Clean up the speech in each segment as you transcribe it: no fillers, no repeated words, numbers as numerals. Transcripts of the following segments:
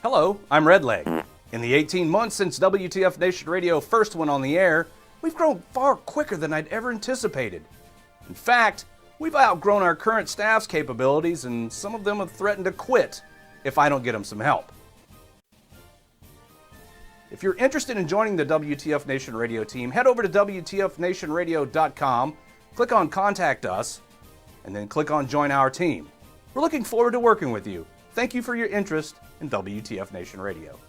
Hello, I'm Redleg. In the 18 months since WTF Nation Radio first went on the air, we've grown far quicker than I'd ever anticipated. In fact, we've outgrown our current staff's capabilities, and some of them have threatened to quit if I don't get them some help. If you're interested in joining the WTF Nation Radio team, head over to WTFNationRadio.com, click on Contact Us, and then click on Join Our Team. We're looking forward to working with you. Thank you for your interest in WTF Nation Radio.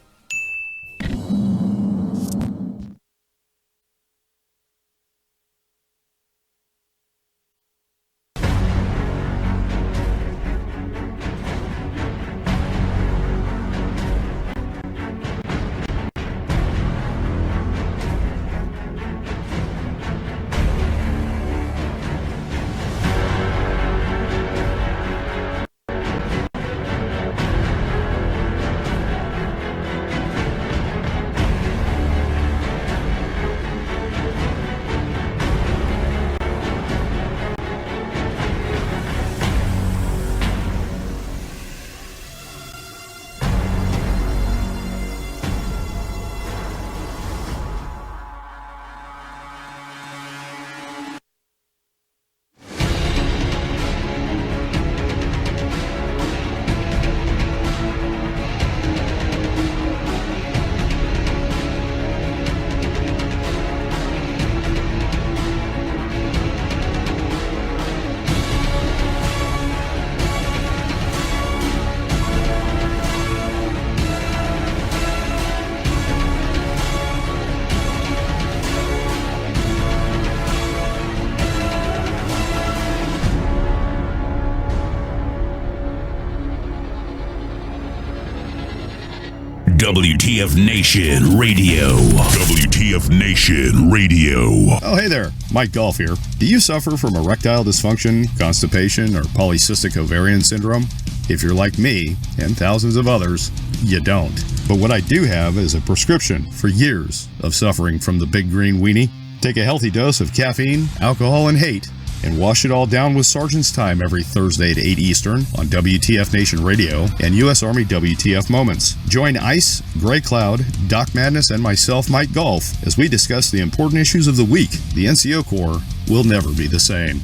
WTF Nation Radio. WTF Nation Radio. Oh, hey there. Mike Golf here. Do you suffer from erectile dysfunction, constipation, or polycystic ovarian syndrome? If you're like me, and thousands of others, you don't. But what I do have is a prescription for years of suffering from the big green weenie. Take a healthy dose of caffeine, alcohol, and hate, and wash it all down with Sergeant's Time every Thursday at 8 Eastern on WTF Nation Radio and U.S. Army WTF Moments. Join Ice, Grey Cloud, Doc Madness, and myself, Mike Golf, as we discuss the important issues of the week. The NCO Corps will never be the same.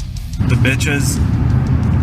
The bitches,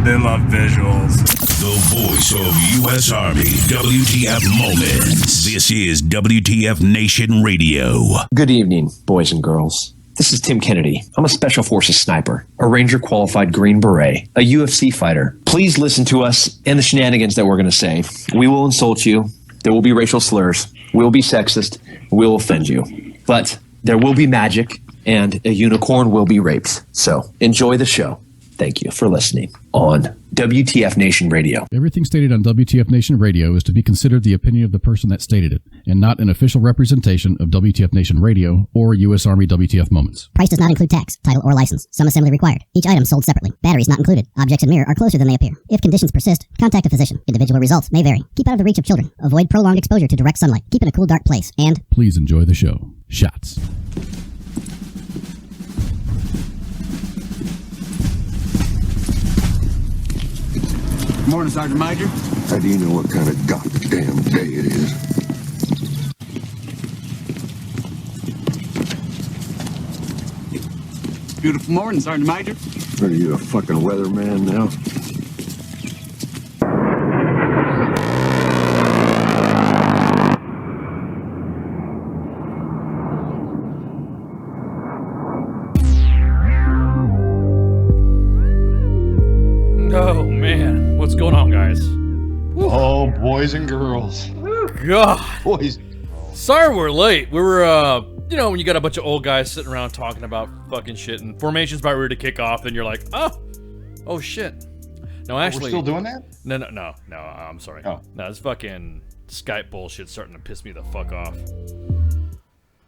they love visuals. The voice of U.S. Army WTF Moments. This is WTF Nation Radio. Good evening, boys and girls. This is Tim Kennedy. I'm a Special Forces sniper, a Ranger qualified Green Beret, a UFC fighter. Please listen to us and the shenanigans that we're going to say. We will insult you. There will be racial slurs. We will be sexist. We will offend you. But there will be magic, and a unicorn will be raped. So enjoy the show. Thank you for listening on WTF Nation Radio. Everything stated on WTF Nation Radio is to be considered the opinion of the person that stated it, and not an official representation of WTF Nation Radio or U.S. Army WTF Moments. Price does not include tax, title, or license. Some assembly required. Each item sold separately. Batteries not included. Objects in mirror are closer than they appear. If conditions persist, contact a physician. Individual results may vary. Keep out of the reach of children. Avoid prolonged exposure to direct sunlight. Keep in a cool, dark place. And please enjoy the show. Shots. Morning, Sergeant Major. How do you know what kind of goddamn day it is? Beautiful morning, Sergeant Major. Are you a fucking weatherman now? Oh, man. What's going on, guys? Oh, boys and girls. God. Boys. Sorry we're late. We were, you know, when you got a bunch of old guys sitting around talking about fucking shit and formation's about ready to kick off and you're like, oh shit. No, actually. We're still doing that? No, I'm sorry. Oh. No, this fucking Skype bullshit's starting to piss me the fuck off.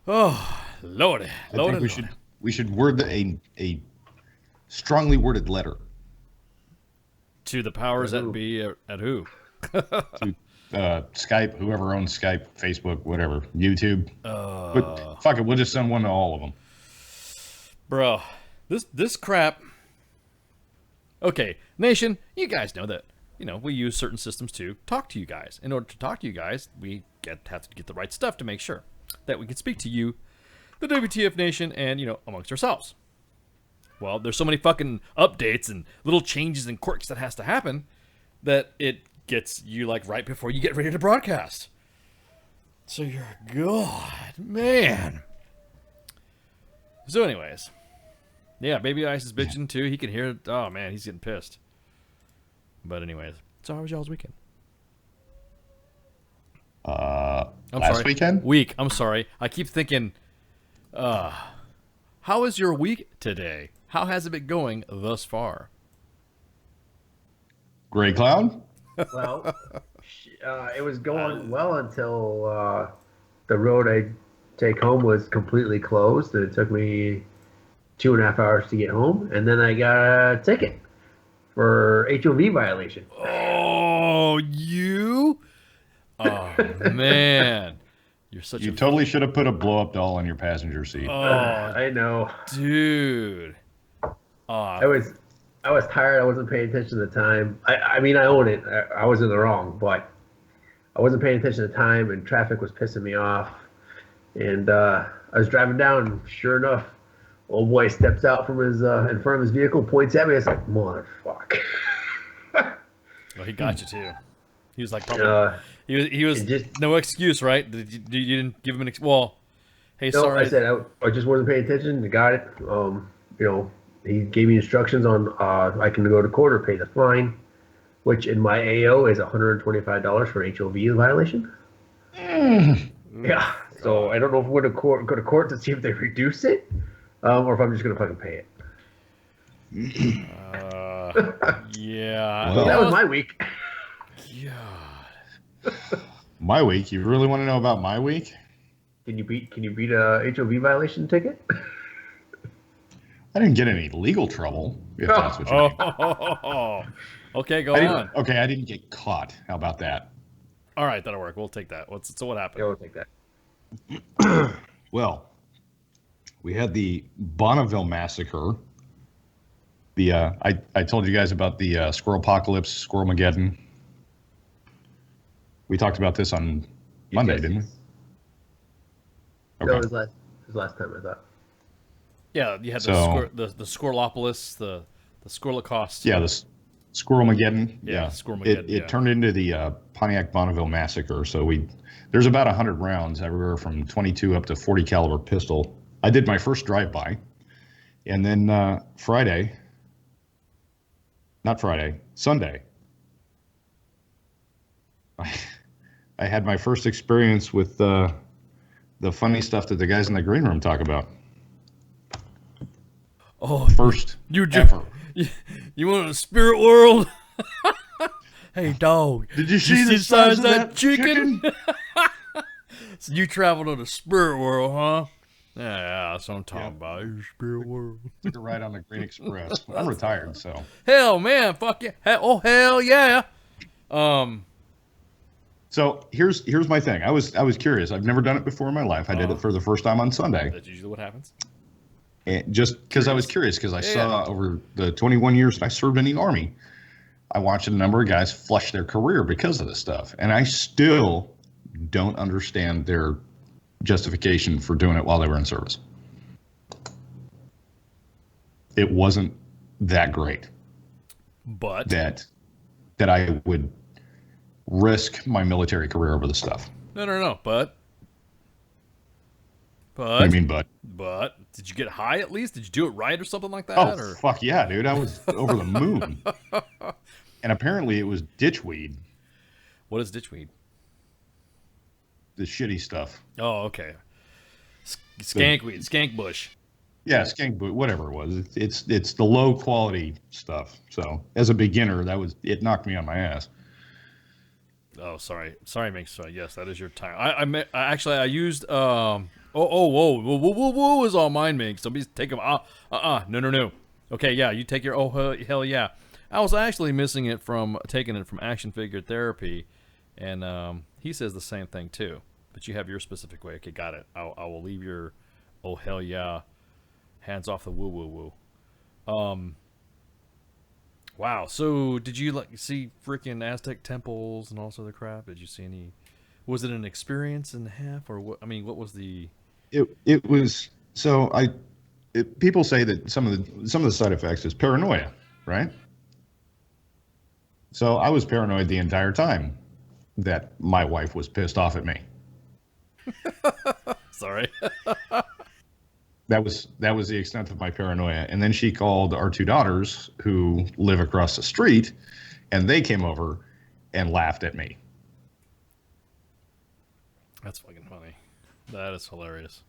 Oh, lordy. I think we should word a strongly worded letter. To the powers that be at who? To Skype, whoever owns Skype, Facebook, whatever, YouTube. But fuck it, we'll just send one to all of them. Bro, this crap. Okay, Nation, you guys know that. we use certain systems to talk to you guys. In order to talk to you guys, we have to get the right stuff to make sure that we can speak to you, the WTF Nation, and, amongst ourselves. Well, there's so many fucking updates and little changes and quirks that has to happen that it gets you, like, right before you get ready to broadcast. So you're, God, man. So anyways, yeah, Baby Ice is bitching too. He can hear it. Oh, man, he's getting pissed. But anyways, so how was y'all's weekend? Last weekend? Week. I'm sorry. I keep thinking, how is your week today? How has it been going thus far? Gray Cloud? Well, it was going well until the road I take home was completely closed, and it took me 2.5 hours to get home, and then I got a ticket for HOV violation. Oh, you? Oh, man. You totally should have put a blow-up doll in your passenger seat. Oh, I know. Dude. I was tired. I wasn't paying attention to the time. I mean, I own it. I was in the wrong, but I wasn't paying attention to the time, and traffic was pissing me off. And I was driving down, and sure enough, old boy steps out from his in front of his vehicle, points at me. It's like, motherfucker. Well, he got you too. He was like, probably, he was just, no excuse, right? You didn't give him an well. Hey, no, sorry. I said I just wasn't paying attention. I got it. He gave me instructions on I can go to court or pay the fine, which in my AO is $125 for HOV violation. Yeah. So I don't know if we're going to go to court to see if they reduce it, or if I'm just going to fucking pay it. Yeah. Well, that was my week. God. My week? You really want to know about my week? Can you beat a HOV violation ticket? I didn't get any legal trouble, if that's what you mean. Okay, go on. Okay, I didn't get caught. How about that? All right, that'll work. We'll take that. So what happened? Yeah, we'll take that. Well, we had the Bonneville massacre. I told you guys about the Squirrel Apocalypse, Squirrelmageddon. We talked about this on Monday, didn't we? Okay. No, it was last time, I thought. Yeah, you had the Squirrelopolis, the Squirrelacost. Yeah, the Squirrelmageddon. Yeah, Squirrelmageddon. It turned into the Pontiac Bonneville massacre. So there's about 100 rounds, everywhere from 22 up to 40 caliber pistol. I did my first drive-by, and then Sunday, I had my first experience with the funny stuff that the guys in the green room talk about. Oh, first you ever. You want a spirit world? Hey, dog. Did you see the size of that chicken? So you traveled to the spirit world, huh? Yeah, that's what I'm talking about. Your spirit world. Took a ride on the Green Express. I'm retired, so. Hell, man, fuck yeah. Hell yeah. So here's my thing. I was curious. I've never done it before in my life. I did it for the first time on Sunday. That's usually what happens. And just because I was curious, because I saw over the 21 years that I served in the Army, I watched a number of guys flush their career because of this stuff. And I still don't understand their justification for doing it while they were in service. It wasn't that great. But that I would risk my military career over the stuff. No. But I mean, but did you get high at least? Did you do it right or something like that? Oh, fuck yeah, dude. I was over the moon. And apparently it was ditchweed. What is ditchweed? The shitty stuff. Oh, okay. Skankweed, skank bush. Yeah, skank bush, whatever it was. It's the low quality stuff. So as a beginner, it knocked me on my ass. Oh, sorry, makes yes, that is your time. I used whoa is all mine makes. Somebody's take them. No. Okay, yeah, you take your hell yeah. I was actually missing it from taking it from Action Figure Therapy, and he says the same thing too. But you have your specific way. Okay, got it. I will leave your oh hell yeah, hands off the woo. Wow. So did you like see freaking Aztec temples and all this other crap? Did you see any? Was it an experience and a half, or what? I mean, what was the? It was so people say that some of the side effects is paranoia, right? So I was paranoid the entire time that my wife was pissed off at me. Sorry. That was the extent of my paranoia. And then she called our two daughters who live across the street, and they came over and laughed at me. That's fucking funny. That is hilarious.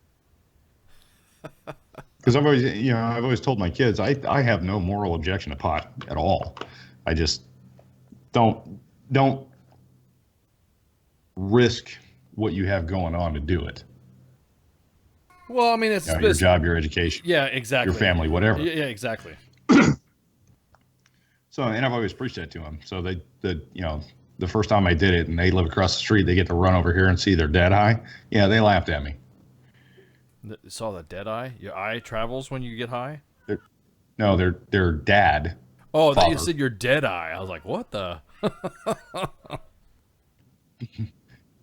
Because I've always told my kids I have no moral objection to pot at all. I just don't risk what you have going on to do it. Well, I mean, it's your job, your education. Yeah, exactly. Your family, whatever. Yeah, exactly. So, and I've always preached that to them. So the first time I did it, and they live across the street, they get to run over here and see their dead eye. Yeah, they laughed at me. Saw the dead eye? Your eye travels when you get high? No, their dad. Oh, father. You said your dead eye. I was like, what the?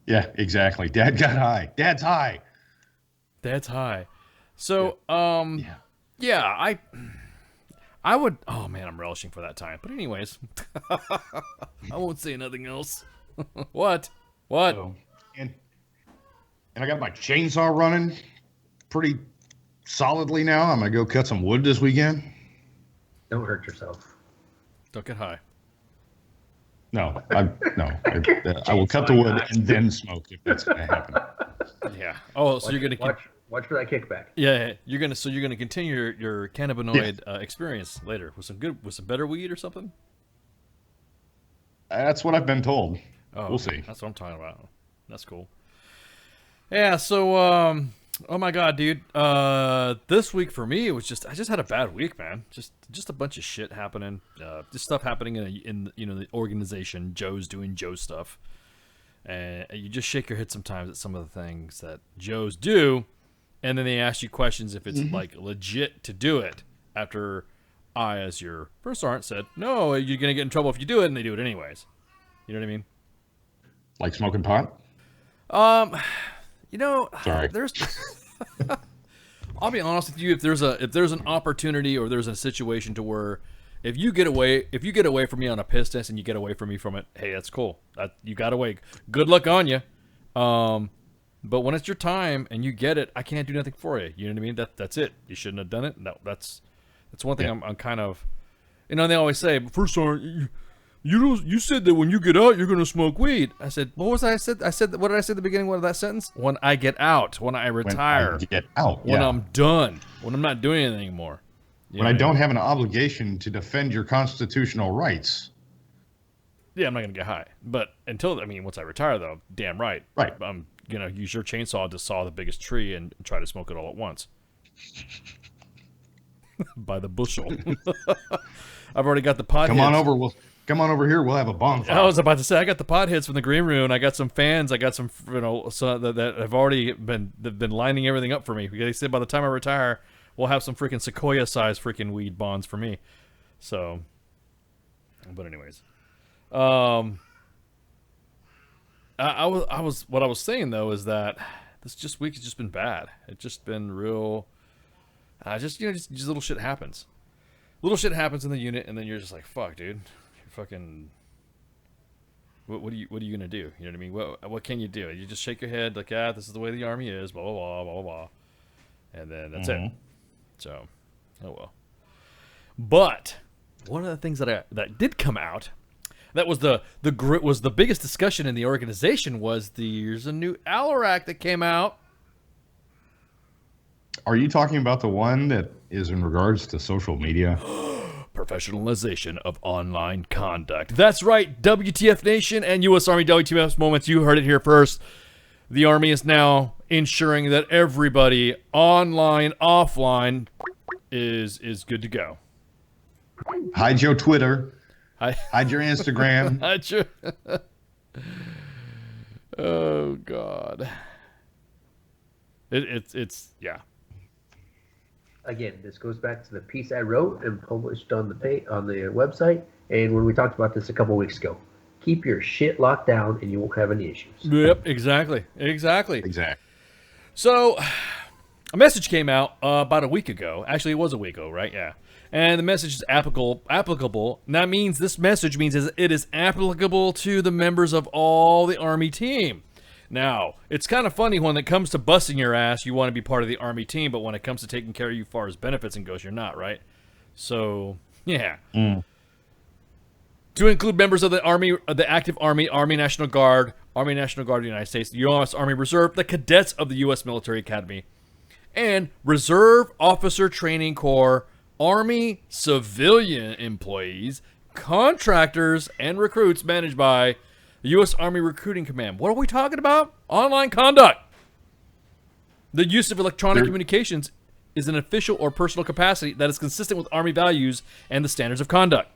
Yeah, exactly. Dad got high. Dad's high. Dad's high. So, yeah, I would. Oh man, I'm relishing for that time. But anyways, I won't say nothing else. What? So, and I got my chainsaw running pretty solidly now. I'm gonna go cut some wood this weekend. Don't hurt yourself. Don't get high. No, I will cut the wood and then smoke if that's gonna happen. Yeah. Oh, so you're gonna watch for that kickback. Yeah, you're gonna continue your cannabinoid experience later with some better weed or something. That's what I've been told. Oh, we'll see. That's what I'm talking about. That's cool. Yeah. So, oh my god, dude. This week for me, I just had a bad week, man. Just a bunch of shit happening. Just stuff happening in the organization. Joe's doing Joe stuff. And you just shake your head sometimes at some of the things that Joes do, and then they ask you questions if it's like legit to do it. After I, as your first sergeant, said, "No, you're gonna get in trouble if you do it," and they do it anyways. You know what I mean? Like smoking pot? Sorry. There's. I'll be honest with you. If there's an opportunity or there's a situation to where If you get away from me on a piss test and you get away from me from it, hey, that's cool. You got away. Good luck on you. But when it's your time and you get it, I can't do nothing for you. You know what I mean? That's it. You shouldn't have done it. No, that's one thing. I'm kind of, they always say, first sergeant, you said that when you get out, you're gonna smoke weed. I said, what was I said? What did I say at the beginning of that sentence? When I get out, when I retire, when I get out, when I'm done, when I'm not doing anything anymore. When I don't have an obligation to defend your constitutional rights. Yeah, I'm not going to get high. But once I retire, though, damn right. Right. I'm going to use your chainsaw to saw the biggest tree and try to smoke it all at once. By the bushel. I've already got the pot Come on over here. We'll have a bonfire. I was about to say, I got the pot hits from the Green Room. I got some fans. I got some, so that have already been lining everything up for me. Because they said by the time I retire, we'll have some freaking sequoia-sized freaking weed bonds for me. So, but anyways, what I was saying though is that this week has just been bad. It's just been real. Just little shit happens. Little shit happens in the unit, and then you're just like, "Fuck, dude, you're fucking." What are you gonna do? You know what I mean? What can you do? You just shake your head like, this is the way the Army is. Blah blah blah blah blah, and then that's it. So, oh well. But one of the things that did come out, that was the biggest discussion in the organization was there's a new Alarak that came out. Are you talking about the one that is in regards to social media? Professionalization of online conduct. That's right, WTF Nation and U.S. Army WTF Moments. You heard it here first. The Army is now ensuring that everybody online, offline is good to go. Hide your Twitter. Hide your Instagram. Hide your... Oh, God. It's yeah. Again, this goes back to the piece I wrote and published on the website. And when we talked about this a couple weeks ago, keep your shit locked down and you won't have any issues. Yep, exactly. So, a message came out about a week ago. Actually, it was a week ago, right? Yeah. And the message is applicable. And that means this message means it is applicable to the members of all the Army team. Now, it's kind of funny when it comes to busting your ass, you want to be part of the Army team, but when it comes to taking care of you as far as benefits and goes, you're not, right? So, yeah. To include members of the Army, the active Army, Army National Guard of the United States, the U.S. Army Reserve, the cadets of the U.S. Military Academy, and Reserve Officer Training Corps, Army civilian employees, contractors, and recruits managed by the U.S. Army Recruiting Command. What are we talking about? Online conduct. The use of electronic communications is an official or personal capacity that is consistent with Army values and the standards of conduct.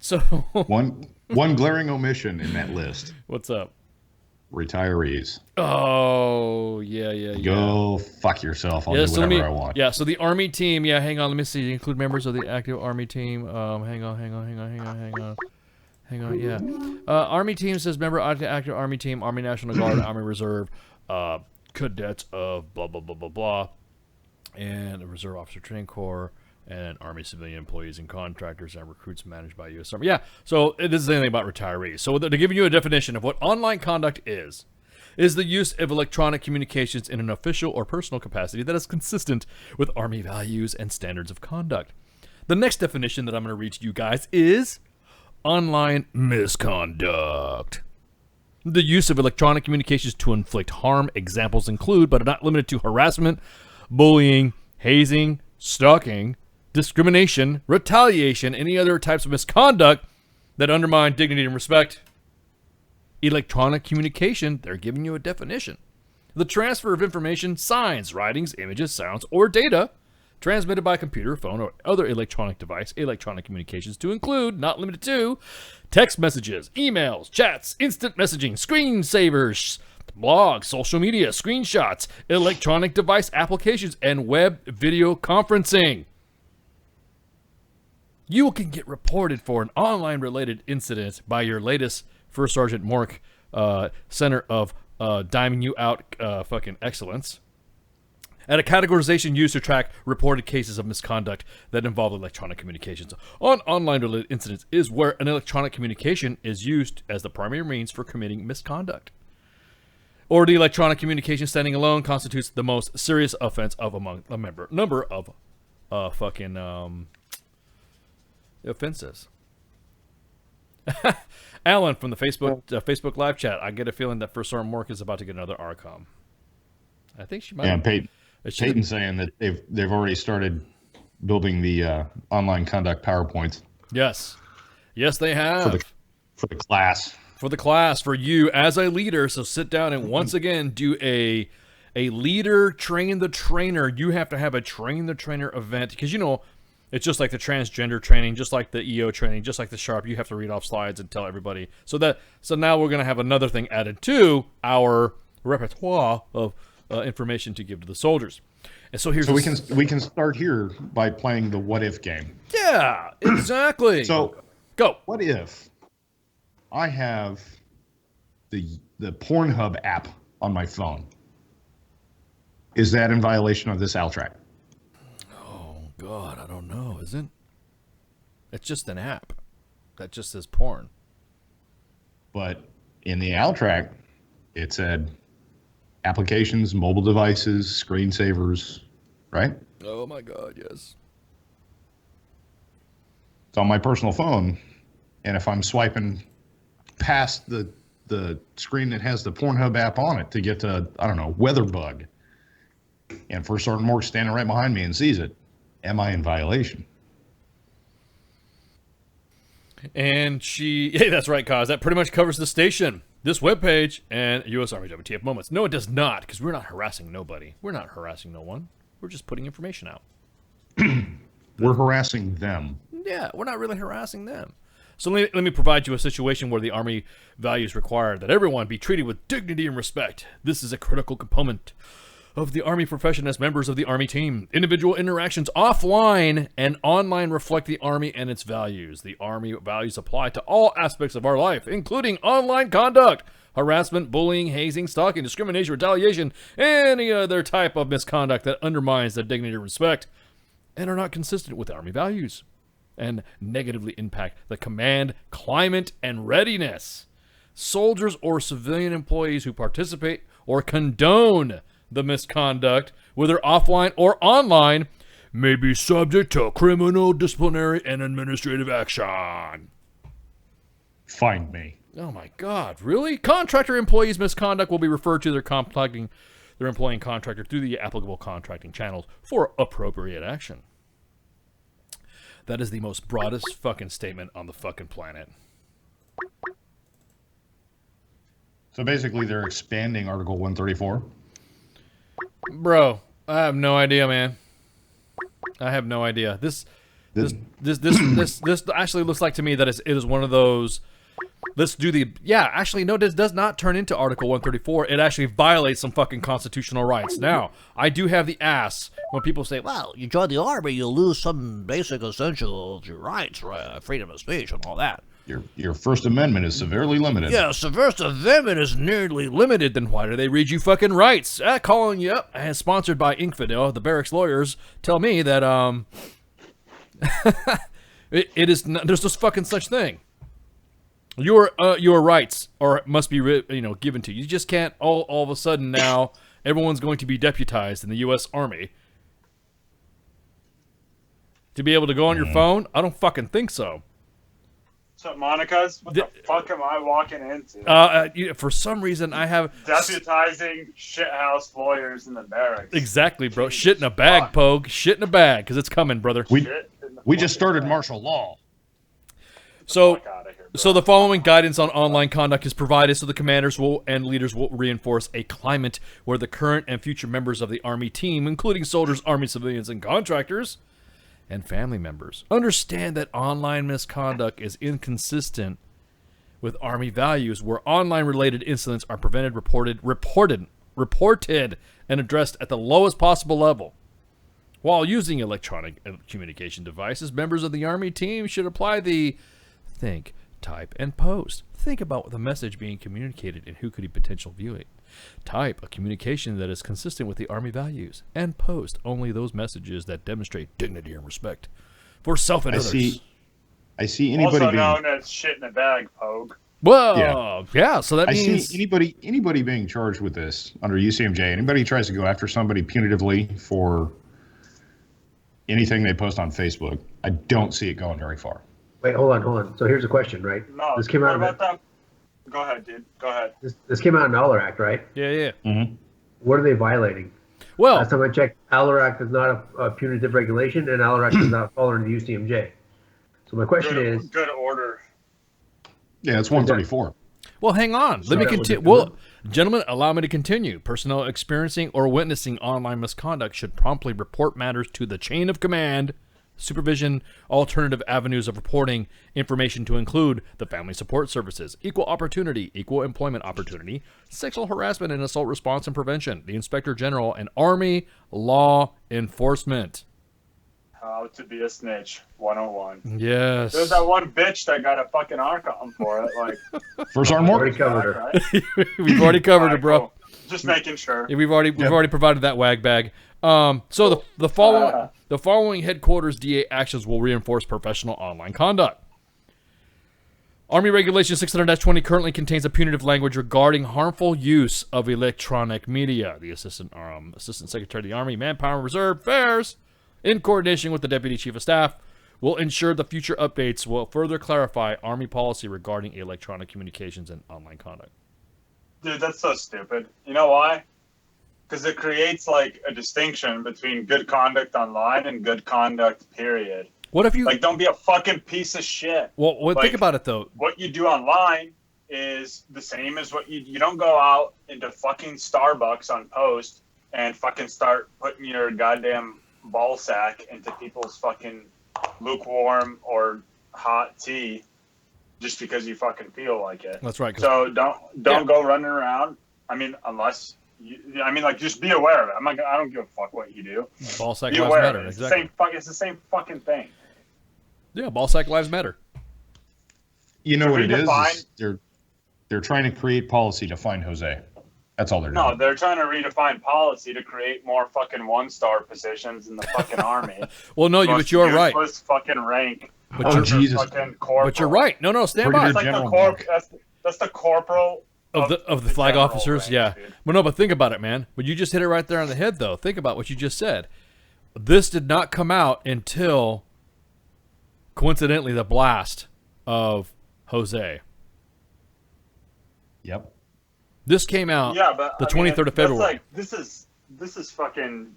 So one glaring omission in that list. What's up? Retirees. Oh, yeah. Go fuck yourself. I'll do whatever I want. Yeah, so the Army team, hang on, let me see. Include members of the active Army team. Hang on, yeah. Army team says member of the active Army team, Army National Guard, Army Reserve, cadets of blah, blah, blah, blah, blah, and the Reserve Officer Training Corps, and Army civilian employees and contractors and recruits managed by U.S. Army. Yeah, so it isn't anything about retirees. So they're giving you a definition of what online conduct is the use of electronic communications in an official or personal capacity that is consistent with Army values and standards of conduct. The next definition that I'm going to read to you guys is online misconduct. The use of electronic communications to inflict harm. Examples include, but are not limited to, harassment, bullying, hazing, stalking, discrimination, retaliation, any other types of misconduct that undermine dignity and respect. Electronic communication, they're giving you a definition. The transfer of information, signs, writings, images, sounds, or data transmitted by computer, phone, or other electronic device, electronic communications to include, not limited to, text messages, emails, chats, instant messaging, screensavers, blogs, social media, screenshots, electronic device applications, and web video conferencing. You can get reported for an online-related incident by your latest First Sergeant Mork Center of Diming You Out fucking Excellence. And a categorization used to track reported cases of misconduct that involve electronic communications on online-related incidents is where an electronic communication is used as the primary means for committing misconduct. Or the electronic communication standing alone constitutes the most serious offense of among a number of offenses. Alan from the Facebook live chat. I get a feeling that First Sergeant Mork is about to get another ARCOM. I think she might. Yeah, Peyton's saying that they've already started building the online conduct PowerPoints. Yes, they have for the class. For the class, for you as a leader. So sit down and once again do a leader train the trainer. You have to have a train the trainer event because it's just like the transgender training, just like the EO training, just like the SHARP. You have to read off slides and tell everybody. So now we're going to have another thing added to our repertoire of information to give to the soldiers. And so we can start here by playing the what if game. Yeah, exactly. So go. What if I have the Pornhub app on my phone? Is that in violation of this ALTRAC? God, I don't know, isn't it? It's just an app that just says porn. But in the ALTRAC, it said applications, mobile devices, screensavers, right? Oh my God, yes. It's on my personal phone, and if I'm swiping past the screen that has the Pornhub app on it to get to, I don't know, Weatherbug, and First Sergeant Mork's standing right behind me and sees it, am I in violation? And hey, that's right, Kaz. That pretty much covers the station, this webpage, and U.S. Army WTF moments. No, it does not, because we're not harassing nobody. We're not harassing no one. We're just putting information out. We're harassing them. Yeah, we're not really harassing them. So let me provide you a situation where the Army values require that everyone be treated with dignity and respect. This is a critical component of the Army profession as members of the Army team. Individual interactions offline and online reflect the Army and its values. The Army values apply to all aspects of our life, including online conduct, harassment, bullying, hazing, stalking, discrimination, retaliation, any other type of misconduct that undermines the dignity and respect and are not consistent with Army values and negatively impact the command, climate, and readiness. Soldiers or civilian employees who participate or condone the misconduct, whether offline or online, may be subject to criminal, disciplinary, and administrative action. Find me. Oh my God, really? Contractor employees' misconduct will be referred to their employing contractor through the applicable contracting channels for appropriate action. That is the most broadest fucking statement on the fucking planet. So basically, they're expanding Article 134. Bro, I have no idea, man. I have no idea. This actually looks like to me that it is one of those. Let's do the actually no, this does not turn into Article 134. It actually violates some fucking constitutional rights. Now, I do have the ass when people say, "Well, you join the army, you lose some basic essential rights, right? Freedom of speech and all that." Your First Amendment is severely limited. Yeah, so First Amendment is nearly limited. Then why do they read you fucking rights? Calling you up and sponsored by Infidel, the barracks lawyers tell me that it is not, there's just fucking such thing. Your rights must be given to you. You just can't all of a sudden now everyone's going to be deputized in the U.S. Army to be able to go on your phone. I don't fucking think so. So Monica's, what the fuck am I walking into? For some reason, I have deputizing shithouse lawyers in the barracks. Exactly, bro. Shit in a bag, Pogue. Shit in a bag, because it's coming, brother. We just started martial law. So the following guidance on online conduct is provided so the commanders and leaders will reinforce a climate where the current and future members of the Army team, including soldiers, Army civilians, and contractors, and family members, understand that online misconduct is inconsistent with Army values, where online-related incidents are prevented, reported, and addressed at the lowest possible level. While using electronic communication devices, members of the Army team should apply the think, type, and post. Think about the message being communicated and who could potentially view it. Type a communication that is consistent with the Army values, and post only those messages that demonstrate dignity and respect for self and others. I see anybody also known as shit in a bag, Pogue. Well, yeah. So that I means see anybody being charged with this under UCMJ. Anybody who tries to go after somebody punitively for anything they post on Facebook, I don't see it going very far. Wait, hold on. So here's a question, right? No, this came out about that? Go ahead, dude. Go ahead. This came out in Aller Act, right? Yeah. Mm-hmm. What are they violating? Well, last time I checked, Aller Act is not a punitive regulation, and Aller Act does not fall under the UCMJ. So my question is... Good order. Yeah, it's 134. Well, hang on. Let me continue. Well, gentlemen, allow me to continue. Personnel experiencing or witnessing online misconduct should promptly report matters to the chain of command, supervision, alternative avenues of reporting information to include the Family Support Services, Equal Opportunity, Equal Employment Opportunity, Sexual Harassment and Assault Response and Prevention, the Inspector General, and Army Law Enforcement. How to be a snitch, 101. Yes. There's that one bitch that got a fucking arc on for it. Like, First Arm already covered her. Right? We've already covered her, bro. Cool. Just making sure. Yeah, we've already provided that wag bag. So the following headquarters DA actions will reinforce professional online conduct. Army Regulation 600-20 currently contains a punitive language regarding harmful use of electronic media. The Assistant Secretary of the Army Manpower and Reserve Affairs, in coordination with the Deputy Chief of Staff, will ensure the future updates will further clarify Army policy regarding electronic communications and online conduct. Dude, that's so stupid. You know why? Because it creates like a distinction between good conduct online and good conduct, period. What if you don't be a fucking piece of shit. Well, think about it though. What you do online is the same as what you don't go out into fucking Starbucks on post and fucking start putting your goddamn ball sack into people's fucking lukewarm or hot tea just because you fucking feel like it. That's right. So don't go running around. I mean, unless I mean, like, just be aware of it. I don't give a fuck what you do. Ball sack Be lives aware matter. of it. It's Exactly. it's the same fucking thing. Yeah, ball sack lives matter. You know what it is? Redefine- They're trying to create policy to find Jose. That's all they're doing. No, they're trying to redefine policy to create more fucking 1-star positions in the fucking army. Well, no, but you're right. Useless fucking rank. But Jesus. Fucking corporal. But you're right. No, stand by. That's like that's the corporal of the flag officers. Rank, yeah. dude. Well, no, but think about it, man. But you just hit it right there on the head, though. Think about what you just said. This did not come out until, coincidentally, the blast of Jose. Yep. This came out but the 23rd of February. This is fucking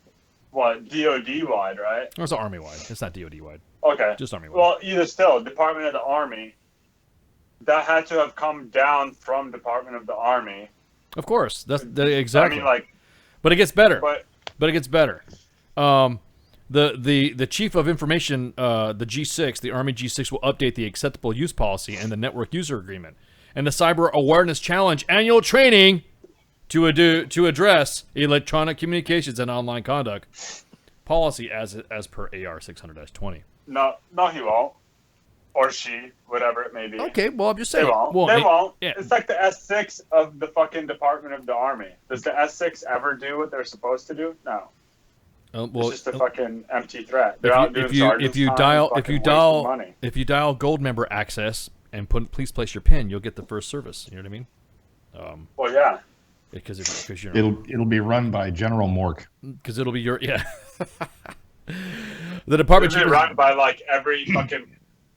what, DOD wide, right? No, it's Army wide. It's not DOD wide. Okay. Just Army wide. Well, either still, Department of the Army. That had to have come down from Department of the Army. Of course, that's exactly. I mean, like, but it gets better. But it gets better. The chief of information, the G6, the Army G6, will update the acceptable use policy and the network user agreement, and the Cyber Awareness Challenge annual training to address electronic communications and online conduct policy as per AR 600-20. No, he won't. Or she, whatever it may be. Okay, well, I'm just saying. They won't. Well, they won't. Yeah. It's like the S6 of the fucking Department of the Army. Does the S6 ever do what they're supposed to do? No. Well, it's just a fucking empty threat. They're out doing sergeant's time, money. if you dial Gold Member Access and please place your PIN, you'll get the first service. You know what I mean? Well, yeah. Because it'll be run by General Mork. Because it'll be your the department it'll be run by like every fucking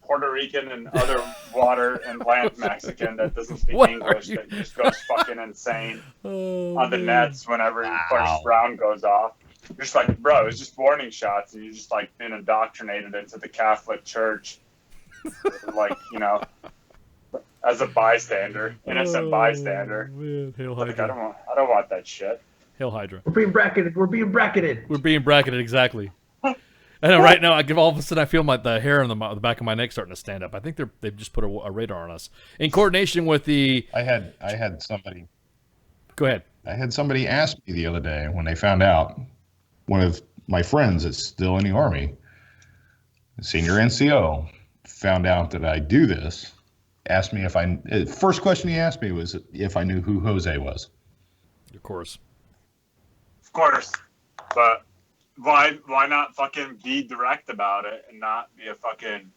Puerto Rican and other water and land Mexican that doesn't speak English that just goes fucking insane on the nets whenever the first round goes off. You're just like, bro, it's just warning shots, and you're just like being indoctrinated into the Catholic Church, like, you know, as a bystander, innocent bystander. Man, Hail like, Hydra. I don't want that shit. Hail Hydra. We're being bracketed. We're being bracketed, exactly. I know. Right now, all of a sudden I feel the hair on the back of my neck starting to stand up. I think they've just put a radar on us in coordination with the. I had somebody. Go ahead. I had somebody ask me the other day when they found out. One of my friends that's still in the Army, senior NCO, found out that I do this. Asked me first question he asked me was if I knew who Jose was. Of course. But why not fucking be direct about it and not be a fucking,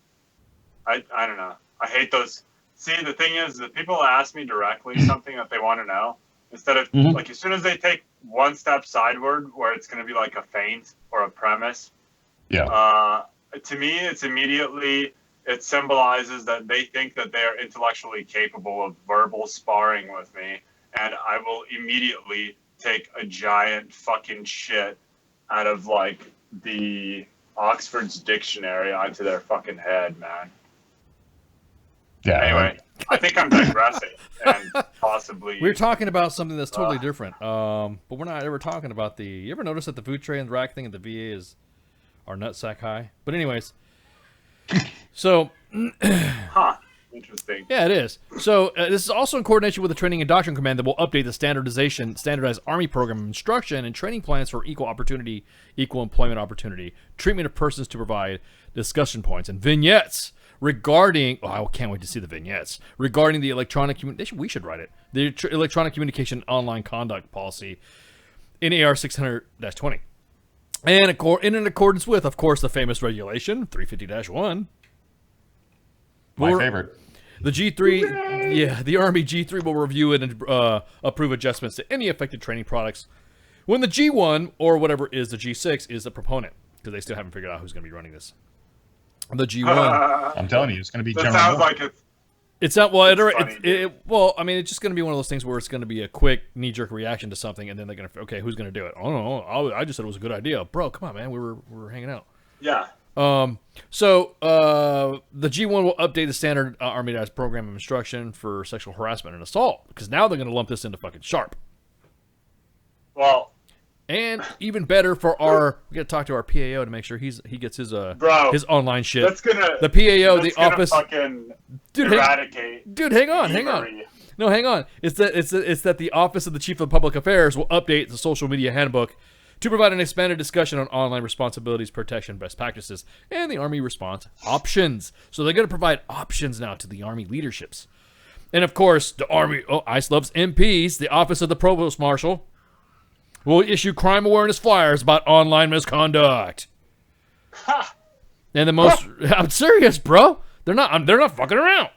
I don't know. I hate those. See, the thing is that people ask me directly something that they want to know, instead of like, as soon as they take one step sideward where it's going to be like a feint or a premise. Yeah. To me, it symbolizes that they think that they are intellectually capable of verbal sparring with me, and I will immediately take a giant fucking shit out of like the Oxford's dictionary onto their fucking head, man. Yeah. Anyway, I think I'm digressing, and possibly we're talking about something that's totally different. But we're not ever talking about the. You ever notice that the food tray and rack thing at the VA are nutsack high? But anyways, so. Interesting. Yeah, it is. So this is also in coordination with the Training and Doctrine Command that will update the standardized Army program of instruction and training plans for equal opportunity, equal employment opportunity, treatment of persons to provide discussion points and vignettes regarding. Oh, I can't wait to see the vignettes regarding the electronic communication. We should write it. The electronic communication online conduct policy in AR 600-20, and in accordance with, of course, the famous regulation 350-1. My favorite. The G3, the Army G3 will review and approve adjustments to any affected training products when the G1, or whatever is the G6, is the proponent, because they still haven't figured out who's going to be running this. The G1. I'm telling you, it's going to be that General sounds Moore. like it's not, well, I mean, it's just going to be one of those things where it's going to be a quick knee-jerk reaction to something, and then they're going to, okay, who's going to do it? Oh, no, I just said it was a good idea. Bro, come on, man, we were hanging out. Yeah. So the G1 will update the standard Army-ized program of instruction for sexual harassment and assault, because now they're going to lump this into fucking sharp. Well, and even better for we got to talk to our PAO to make sure he gets his his online shit. That's gonna the PAO, the office, fucking dude, eradicate. Hang on. No, hang on. It's that the Office of the Chief of Public Affairs will update the social media handbook to provide an expanded discussion on online responsibilities, protection, best practices, and the Army response options. So they're going to provide options now to the Army leaderships. And of course, the Army, ICE loves MPs, the Office of the Provost Marshal, will issue crime awareness flyers about online misconduct. Ha! And the most, I'm serious, bro. They're not fucking around.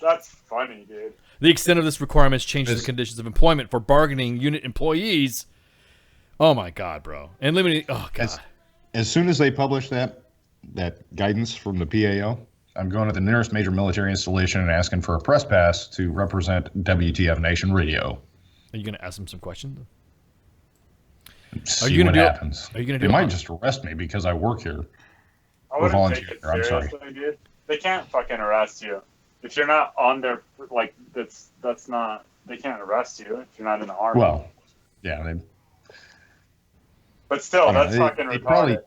That's funny, dude. The extent of this requirement changes the conditions of employment for bargaining unit employees. Oh my God, bro. And limiting, oh God. As soon as they publish that guidance from the PAO, I'm going to the nearest major military installation and asking for a press pass to represent WTF Nation Radio. Are you going to ask them some questions? See what happens. Are you going to do it? They might just arrest me because I work here. I wouldn't take it seriously, dude. They can't fucking arrest you. If you're not on their, like, that's not, they can't arrest you if you're not in the Army. Well, yeah. But still, that's fucking retarded.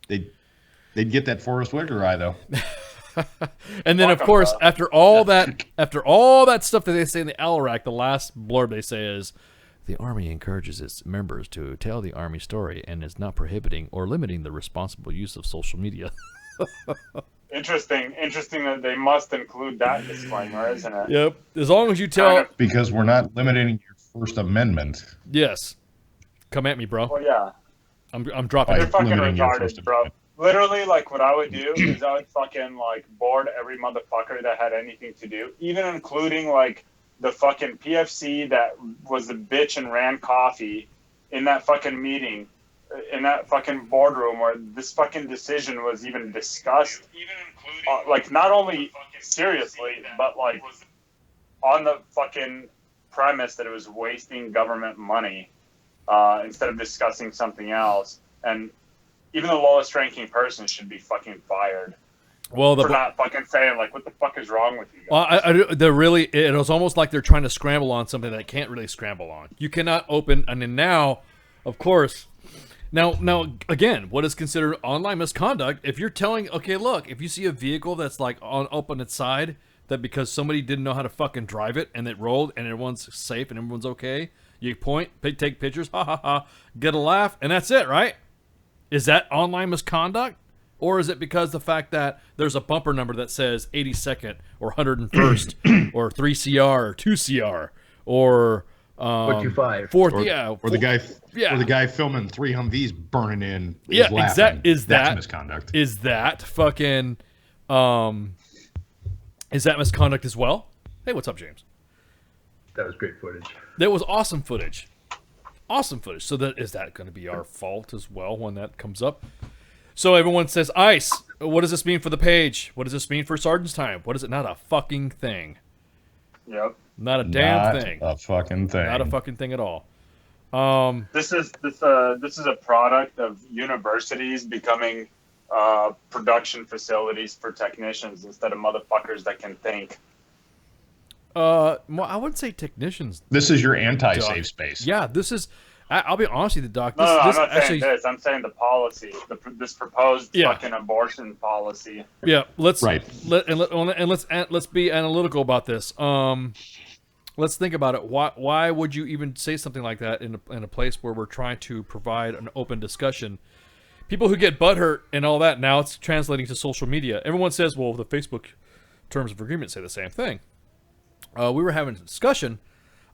They'd get that Forrest Whitaker eye, though. And then, of course, after all that stuff that they say in the LRAC, the last blurb they say is, the Army encourages its members to tell the Army story and is not prohibiting or limiting the responsible use of social media. Interesting that they must include that disclaimer, isn't it? Yep. As long as you tell... Because we're not limiting your First Amendment. Yes. Come at me, bro. Well, yeah. I'm dropping. You're fucking retarded, bro. Literally, like, what I would do is I would fucking, like, board every motherfucker that had anything to do, even including, like, the fucking PFC that was the bitch and ran coffee in that fucking meeting, in that fucking boardroom where this fucking decision was even discussed. Like, not only seriously, but, like, on the fucking premise that it was wasting government money instead of discussing something else. And even the lowest ranking person should be fucking fired. Well, for not fucking saying, like, what the fuck is wrong with you Well, guys? they're really, it was almost like they're trying to scramble on something that they can't really scramble on. You cannot open, and then now, of course, now again, what is considered online misconduct? If you're telling, okay, look, if you see a vehicle that's like up on its side, that because somebody didn't know how to fucking drive it and it rolled and everyone's safe and everyone's okay, you point, take pictures, ha ha ha, get a laugh, and that's it, right? Is that online misconduct? Or is it because the fact that there's a bumper number that says 82nd or 101st or 3CR or 2CR or 425 or the guy filming 3 Humvees burning in is laughing. That's misconduct. Is that fucking is that misconduct as well? Hey, what's up, James? That was great footage. That was awesome footage. Awesome footage. So is that going to be our fault as well when that comes up? So everyone says, ICE, what does this mean for the page? What does this mean for Sergeant's time? What is it? Not a fucking thing. Yep. Not a damn thing. Not a fucking thing. Not a fucking thing at all. This is a product of universities becoming production facilities for technicians instead of motherfuckers that can think. Well, I wouldn't say technicians. This is your anti-safe space. Yeah, this is... I'll be honest with you, Doc. I'm not saying this. I'm saying the policy, this proposed fucking abortion policy. Yeah, let's be analytical about this. Let's think about it. Why would you even say something like that in a place where we're trying to provide an open discussion? People who get butthurt and all that, now it's translating to social media. Everyone says, well, the Facebook terms of agreement say the same thing. We were having a discussion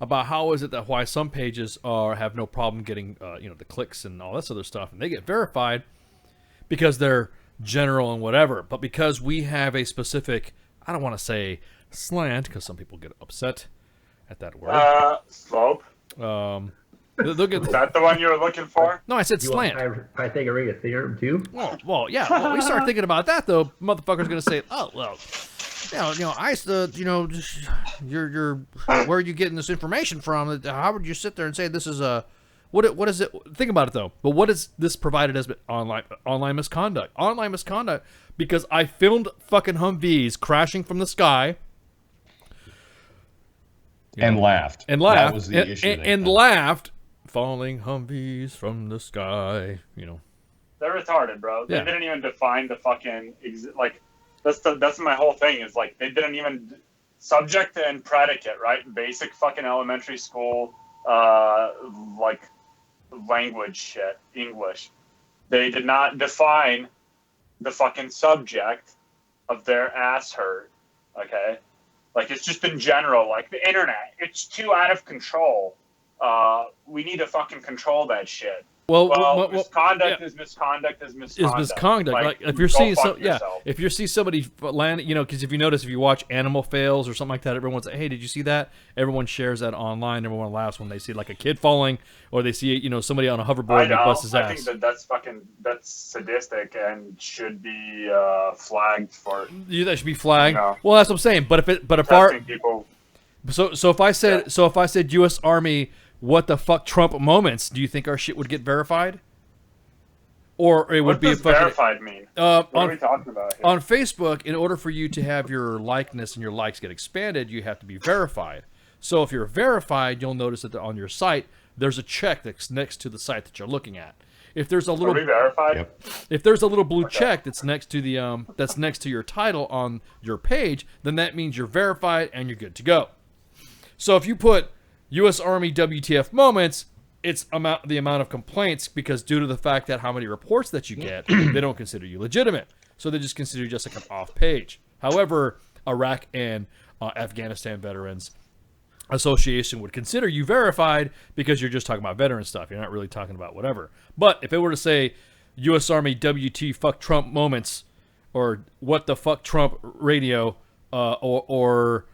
about how is it that why some pages have no problem getting the clicks and all this other stuff, and they get verified because they're general and whatever, but because we have a specific, I don't want to say slant because some people get upset at that word. Slope. Look at is that the one you were looking for? No, I said slant. Pythagorean theorem too. Well, yeah. Well, we start thinking about that though. Motherfucker's gonna say, oh well. ICE, you're where are you getting this information from? How would you sit there and say this is a, what is it? Think about it though. But what is this provided as online misconduct? Online misconduct because I filmed fucking Humvees crashing from the sky. And laughed. That was the issue. And laughed, falling Humvees from the sky. They're retarded, bro. They didn't even define the fucking That's my whole thing. Is like they didn't even subject and predicate, right? Basic fucking elementary school, like language shit, English. They did not define the fucking subject of their ass hurt, okay? Like, it's just in general, like the internet, it's too out of control. We need to fucking control that shit. Well, misconduct is misconduct is misconduct. Is misconduct. Like if you're seeing if you see somebody land, because if you notice, if you watch animal fails or something like that, everyone's like, "Hey, did you see that?" Everyone shares that online. Everyone laughs when they see like a kid falling, or they see somebody on a hoverboard that busts his ass. I think that's sadistic and should be flagged for. Yeah, that should be flagged. Well, that's what I'm saying. But if our people. So if I said U.S. Army. What the fuck Trump moments? Do you think our shit would get verified? Or it would be a fucking... verified mean? What are we talking about here? On Facebook, in order for you to have your likeness and your likes get expanded, you have to be verified. So if you're verified, you'll notice that on your site, there's a check that's next to the site that you're looking at. If there's a little... Are we verified? Yep. If there's a little blue check that's next to the that's next to your title on your page, then that means you're verified and you're good to go. So if you put... U.S. Army WTF moments, it's the amount of complaints because due to the fact that how many reports that you get, they don't consider you legitimate. So they just consider you just like an off page. However, Iraq and Afghanistan Veterans Association would consider you verified because you're just talking about veteran stuff. You're not really talking about whatever. But if it were to say U.S. Army WT fuck Trump moments or what the fuck Trump radio or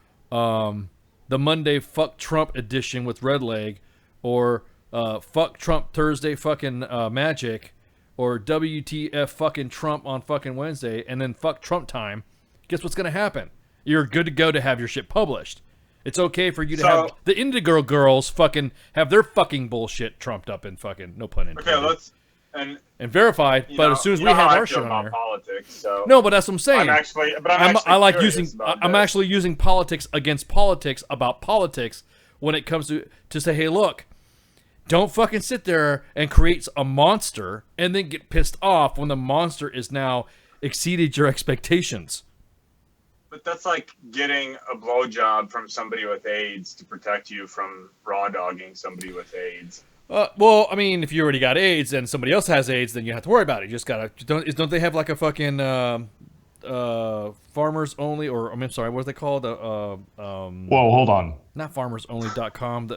the Monday fuck Trump edition with Red Leg, or fuck Trump Thursday fucking magic, or WTF fucking Trump on fucking Wednesday, and then fuck Trump time, guess what's going to happen? You're good to go to have your shit published. It's okay for you to have the Indigo girls fucking have their fucking bullshit trumped up in fucking, no pun intended. Okay, let's... And verified, but as soon as we have our shit on there, politics, so no, but that's what I'm saying. I'm actually using politics against politics about politics when it comes to say, hey, look, don't fucking sit there and create a monster and then get pissed off when the monster is now exceeded your expectations. But that's like getting a blowjob from somebody with AIDS to protect you from raw dogging somebody with AIDS. Well, I mean, if you already got AIDS and somebody else has AIDS, then you have to worry about it. You just gotta don't they have like a fucking farmers only, or I'm sorry, what are they called? Whoa, hold on. Not farmersonly.com,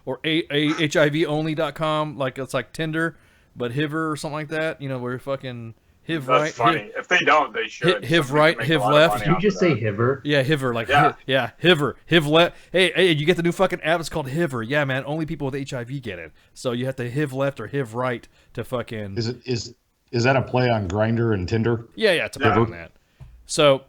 or HIVonly.com, like it's like Tinder, but Hiver or something like that. Where fucking HIV right. That's funny. If they don't, they should. HIV right, HIV left. Did you just say Hiver? Yeah, Hiver, like Hiver, HIV left. Hey, you get the new fucking app. It's called Hiver. Yeah, man, only people with HIV get it. So you have to HIV left or HIV right to fucking. Is that a play on Grindr and Tinder? Yeah, it's a play on that. So,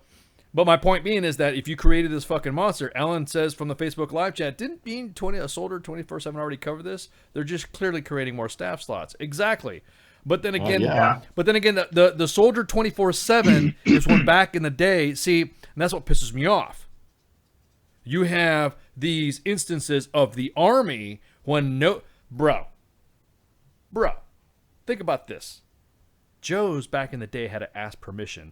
but my point being is that if you created this fucking monster, Ellen says from the Facebook live chat, didn't being a Soldier 24/7 already cover this? They're just clearly creating more staff slots. Exactly. But then again, the Soldier 24/7 is when back in the day. See, and that's what pisses me off. You have these instances of the Army when bro, think about this. Joe's back in the day had to ask permission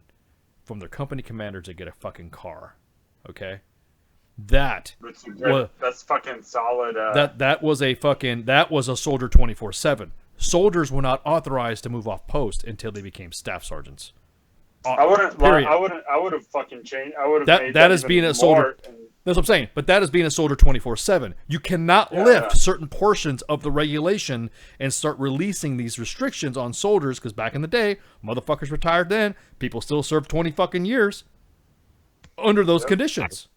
from their company commander to get a fucking car. Okay, that's fucking solid. That was a Soldier 24/7. Soldiers were not authorized to move off post until they became staff sergeants. I would have fucking changed. I would have made that as being a soldier. That's what I'm saying. But that is being a Soldier 24/7. You cannot lift certain portions of the regulation and start releasing these restrictions on soldiers because back in the day, motherfuckers retired then. People still served 20 fucking years under those conditions.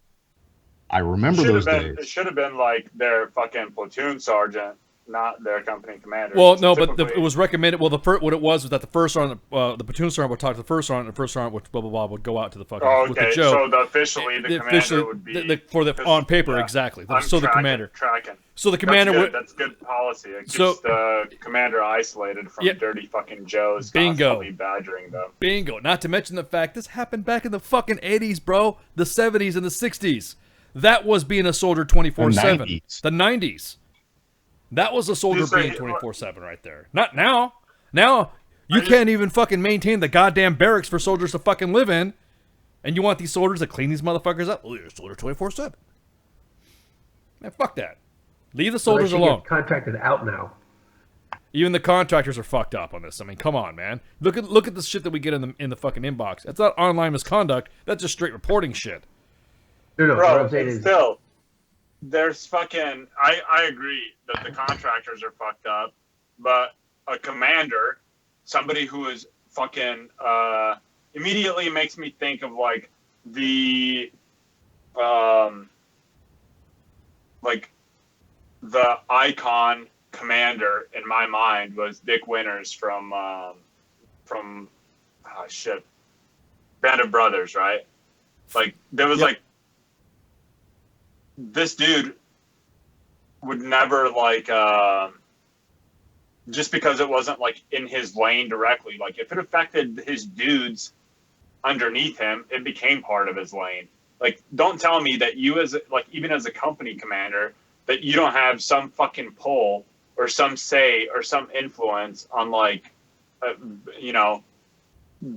I remember those days. It should have been like their fucking platoon sergeant, not their company commander. Well, no, but it was recommended. Well, what it was that the first sergeant, the platoon sergeant would talk to the first sergeant, and the first sergeant would blah blah blah would go out to the fucking with the Joe. So the commander would be on paper exactly. So the commander tracking. So the commander would. That's good policy. It keeps the commander isolated from dirty fucking Joes constantly badgering them. Bingo. Not to mention the fact this happened back in the fucking 80s, bro. The 70s and the 60s. That was being a Soldier 24/7. The 90s. That was a soldier being 24/7 right there. Not now. Now you can't even fucking maintain the goddamn barracks for soldiers to fucking live in And you want these soldiers to clean these motherfuckers up? Well, you're a soldier 24/7. Man, fuck that. Leave the soldiers alone. Contracted out now. Even the contractors are fucked up on this. I mean, come on, man. Look at the shit that we get in the fucking inbox. That's not online misconduct. That's just straight reporting shit. No, bro, what I'm saying is still, there's fucking. I agree that the contractors are fucked up, but a commander, somebody who is fucking, immediately makes me think of like the, like the icon commander in my mind was Dick Winters from Band of Brothers, right? Like there was like this dude would never like just because it wasn't like in his lane directly, like if it affected his dudes underneath him, it became part of his lane. Like don't tell me that you as like even as a company commander that you don't have some fucking pull or some say or some influence on like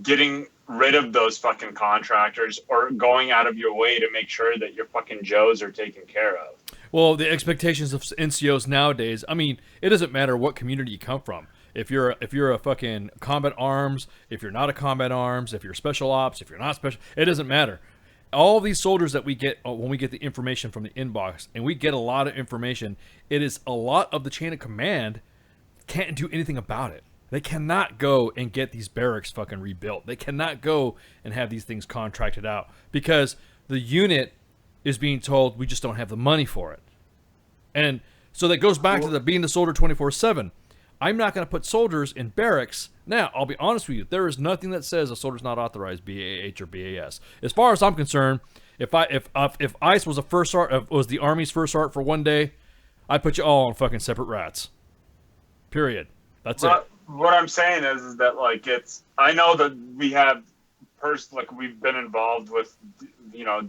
getting rid of those fucking contractors or going out of your way to make sure that your fucking Joes are taken care of. Well, the expectations of NCOs nowadays, I mean, it doesn't matter what community you come from. If you're a fucking combat arms, if you're not a combat arms, if you're special ops, if you're not special, it doesn't matter. All these soldiers that we get when we get the information from the inbox, and we get a lot of information, it is a lot of the chain of command can't do anything about it. They cannot go and get these barracks fucking rebuilt. They cannot go and have these things contracted out because the unit is being told we just don't have the money for it. And so that goes back to the being the soldier 24/7. I'm not going to put soldiers in barracks. Now, I'll be honest with you. There is nothing that says a soldier's not authorized BAH or BAS. As far as I'm concerned, if ICE was was the Army's first art for one day, I'd put you all on fucking separate rats. Period. That's it. What I'm saying is that like I know that we have we've been involved with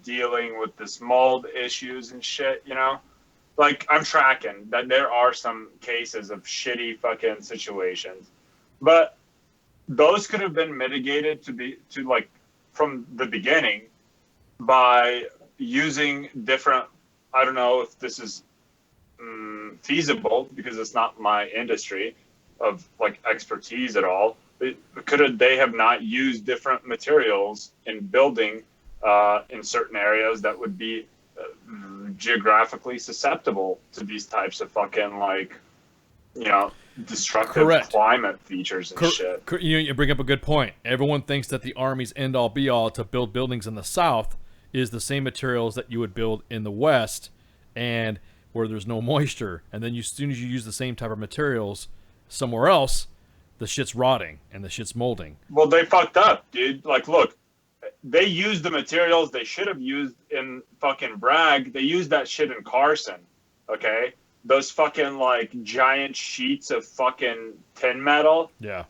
dealing with this mold issues and shit, like I'm tracking that there are some cases of shitty fucking situations, but those could have been mitigated to like from the beginning by using different, I don't know if this is feasible because it's not my industry of like expertise at all. They have not used different materials in building in certain areas that would be geographically susceptible to these types of fucking destructive climate features and shit. You bring up a good point. Everyone thinks that the Army's end-all be-all to build buildings in the South is the same materials that you would build in the West and where there's no moisture. And then as soon as you use the same type of materials somewhere else, the shit's rotting and the shit's molding. Well, they fucked up, dude. Like, look, they used the materials they should have used in fucking Bragg. They used that shit in Carson, okay? Those fucking, giant sheets of fucking tin metal. Yeah.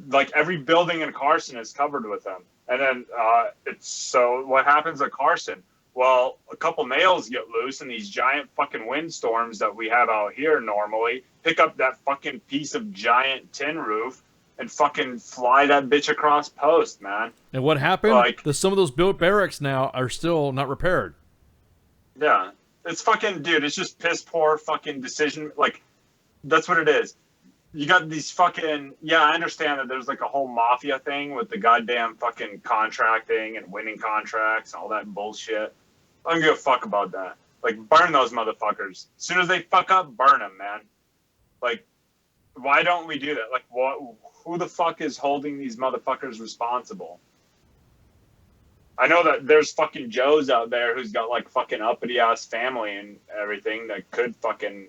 Like, every building in Carson is covered with them. And then, so what happens at Carson? Well, a couple nails get loose in these giant fucking windstorms that we have out here normally, pick up that fucking piece of giant tin roof and fucking fly that bitch across post, man. And what happened? Some of those built barracks now are still not repaired. Yeah. It's fucking, dude, it's just piss poor fucking decision. Like, that's what it is. You got these fucking, I understand that there's a whole mafia thing with the goddamn fucking contracting and winning contracts and all that bullshit. I don't give a fuck about that. Burn those motherfuckers. As soon as they fuck up, burn them, man. Why don't we do that? Who the fuck is holding these motherfuckers responsible? I know that there's fucking Joes out there who's got fucking uppity ass family and everything that could fucking,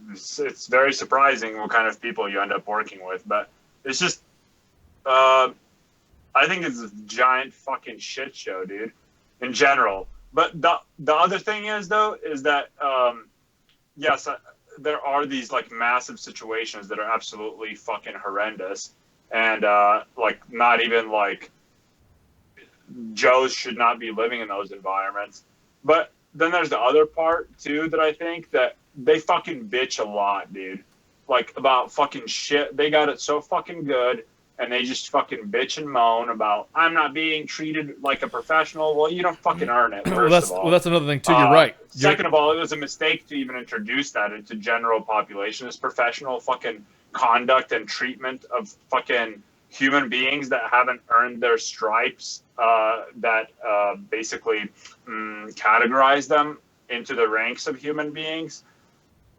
it's very surprising what kind of people you end up working with, but it's just, I think it's a giant fucking shit show, dude, in general. But the other thing is, though, is that, yes, there are these massive situations that are absolutely fucking horrendous, and not even Joes should not be living in those environments. But then there's the other part too that I think that they fucking bitch a lot, dude. About fucking shit. They got it so fucking good, and they just fucking bitch and moan about, I'm not being treated like a professional. Well, you don't fucking earn it, first of all. Well, that's another thing, too. You're right. Second of all, it was a mistake to even introduce that into general population as professional fucking conduct and treatment of fucking human beings that haven't earned their stripes, that basically categorize them into the ranks of human beings.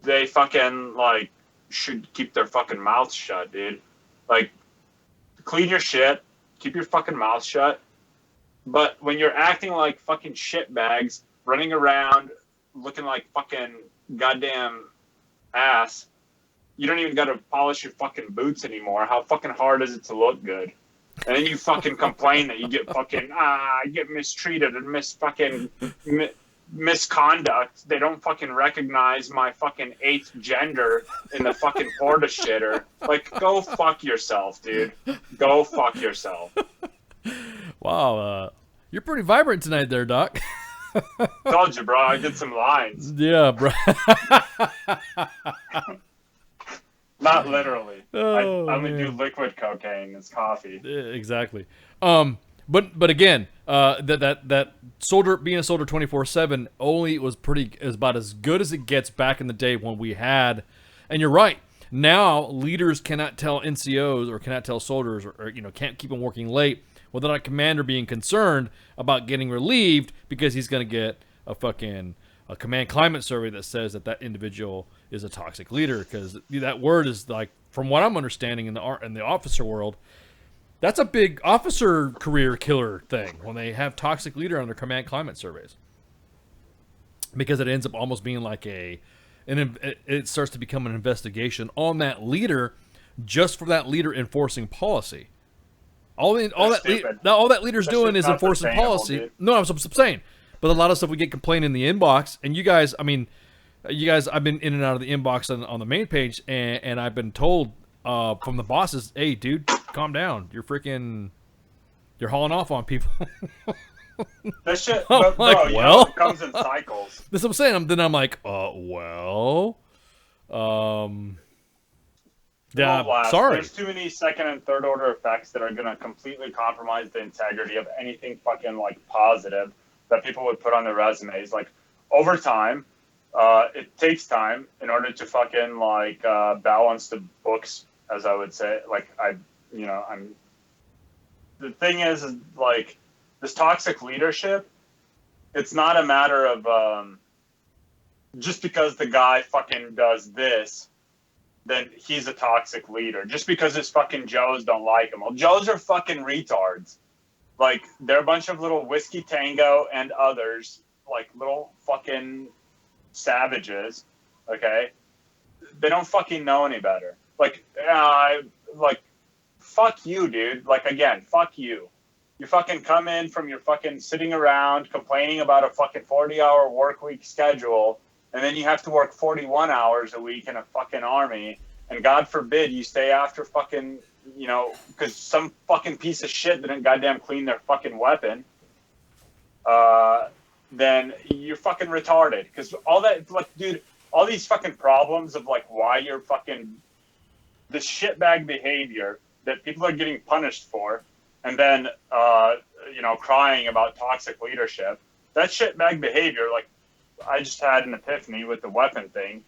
They fucking, like, should keep their fucking mouths shut, dude. Like, clean your shit, keep your fucking mouth shut. But when you're acting like fucking shitbags, running around looking like fucking goddamn ass, you don't even gotta polish your fucking boots anymore. How fucking hard is it to look good? And then you fucking complain that you get fucking, I get mistreated and misconduct. They don't fucking recognize my fucking 8th gender in the fucking porta shitter. Like, go fuck yourself, dude. Go fuck yourself. Wow, you're pretty vibrant tonight there, Doc. Told you, bro. I did some lines. Yeah, bro. Not literally. I only do liquid cocaine. It's coffee. Exactly. But again, that soldier being a soldier 24/7 only was about as good as it gets back in the day when we had. And you're right. Now leaders cannot tell NCOs or cannot tell soldiers or can't keep them working late without a commander being concerned about getting relieved because he's going to get a command climate survey that says that individual is a toxic leader, because that word is, like, from what I'm understanding in the officer world, that's a big officer career killer thing when they have toxic leader on their command climate surveys, because it ends up almost being like it starts to become an investigation on that leader just for that leader enforcing policy. All that leader's doing is enforcing policy. Dude. No, I'm saying. But a lot of stuff we get complained in the inbox, and you guys, I've been in and out of the inbox on the main page, and I've been told from the bosses, hey, dude, calm down. You're hauling off on people. That shit, bro, like, it comes in cycles. That's what I'm saying. Then I'm like, yeah, sorry. There's too many second and third order effects that are going to completely compromise the integrity of anything fucking, like, positive that people would put on their resumes. Like, over time, it takes time in order to fucking, like, balance the books, as I would say. Like, the thing is, like, this toxic leadership, it's not a matter of just because the guy fucking does this, then he's a toxic leader. Just because his fucking Joes don't like him. Well, Joes are fucking retards. Like, they're a bunch of little Whiskey Tango and others, like, little fucking savages, okay? They don't fucking know any better. Like, fuck you, dude. Like, again, fuck you. You fucking come in from your fucking sitting around complaining about a fucking 40-hour work week schedule, and then you have to work 41 hours a week in a fucking army, and God forbid you stay after fucking, because some fucking piece of shit didn't goddamn clean their fucking weapon, then you're fucking retarded. Because all that, like, dude, all these fucking problems of, like, why you're fucking, the shitbag behavior that people are getting punished for, and then, crying about toxic leadership, that shitbag behavior, like, I just had an epiphany with the weapon thing.